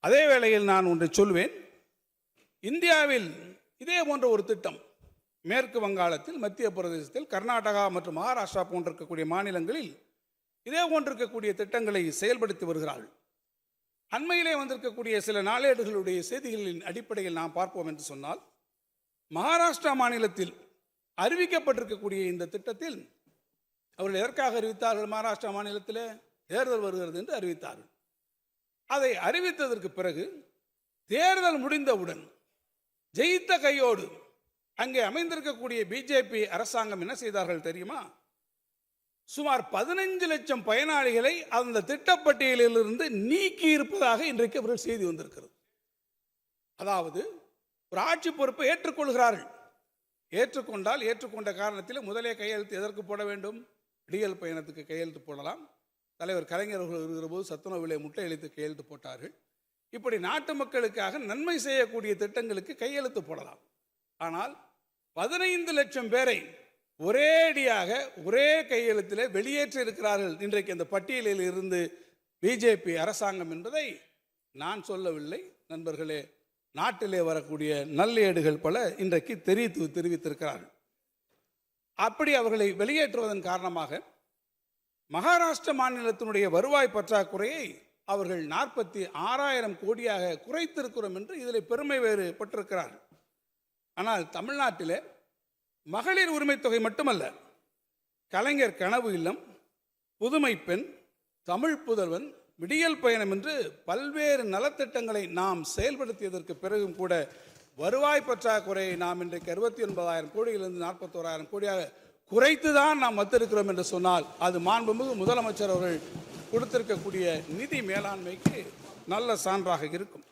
அதே வேளையில் நான் ஒன்றை சொல்வேன். இந்தியாவில் இதே போன்ற ஒரு திட்டம் மேற்கு வங்காளத்தில், மத்திய பிரதேசத்தில், கர்நாடகா மற்றும் மகாராஷ்டிரா போன்றிருக்கக்கூடிய மாநிலங்களில் இதே போன்றிருக்கக்கூடிய திட்டங்களை செயல்படுத்தி வருகிறார்கள். அண்மையிலே வந்திருக்கக்கூடிய சில நாளேடுகளுடைய செய்திகளின் அடிப்படையில் நாம் பார்ப்போம் என்று சொன்னால், மகாராஷ்டிரா மாநிலத்தில் அறிவிக்கப்பட்டிருக்கக்கூடிய இந்த திட்டத்தில் அவர்கள் எதற்காக அறிவித்தார்கள்? மகாராஷ்டிரா மாநிலத்தில் தேர்தல் வருகிறது என்று அறிவித்தார்கள். அதை அறிவித்ததற்கு பிறகு தேர்தல் முடிந்தவுடன் ஜெயித்த கையோடு அங்கே அமைந்திருக்கக்கூடிய பிஜேபி அரசாங்கம் என்ன செய்தார்கள் தெரியுமா? சுமார் 15 லட்சம் பயனாளிகளை அந்த திட்டப்பட்டியலிலிருந்து நீக்கி இருப்பதாக இன்றைக்கு அவர்கள் செய்தி வந்திருக்கிறது. அதாவது ஒரு ஆட்சி பொறுப்பை ஏற்றுக்கொள்கிறார்கள். ஏற்றுக்கொண்டால் ஏற்றுக்கொண்ட காரணத்தில் முதலே கையெழுத்து எதற்கு போட வேண்டும்? விடியல் பயணத்துக்கு கையெழுத்து போடலாம். தலைவர் கலைஞர் அவர்கள் இருக்கிற போது சத்துணவிலே முட்டை அளித்து கையெழுத்து போட்டார்கள். இப்படி நாட்டு மக்களுக்காக நன்மை செய்யக்கூடிய திட்டங்களுக்கு கையெழுத்து போடலாம். ஆனால் 15 லட்சம் பேரை ஒரேடியாக ஒரே கையெழுத்திலே வெளியேற்றி இருக்கிறார்கள் இன்றைக்கு அந்த பட்டியலில் இருந்து பிஜேபி அரசாங்கம் என்பதை நான் சொல்லவில்லை. நண்பர்களே, நாட்டிலே வரக்கூடிய நல்லேடுகள் பல இன்றைக்கு தெரிவித்திருக்கிறார்கள். அப்படி அவர்களை வெளியேற்றுவதன் காரணமாக மகாராஷ்டிர மாநிலத்தினுடைய வருவாய் பற்றாக்குறையை அவர்கள் 46,000 கோடியாக குறைத்திருக்கிறோம் என்று இதில் பெருமை வேறு பட்டிருக்கிறார்கள். ஆனால் தமிழ்நாட்டிலே மகளிர் உரிமை தொகை மட்டுமல்ல, கலைஞர் கனவு இல்லம், புதுமை பெண், தமிழ் புதல்வன், விடியல் பயணம் என்று பல்வேறு நலத்திட்டங்களை நாம் செயல்படுத்தியதற்கு பிறகும் கூட வருவாய் பற்றாக்குறையை நாம் இன்றைக்கு 69,000 கோடியிலிருந்து 41,000 கோடியாக குறைத்துதான் நாம் வந்திருக்கிறோம் என்று சொன்னால் அது மாண்புமிகு முதலமைச்சர் அவர்கள் கொடுத்திருக்கக்கூடிய நிதி மேலாண்மைக்கு நல்ல சான்றாக இருக்கும்.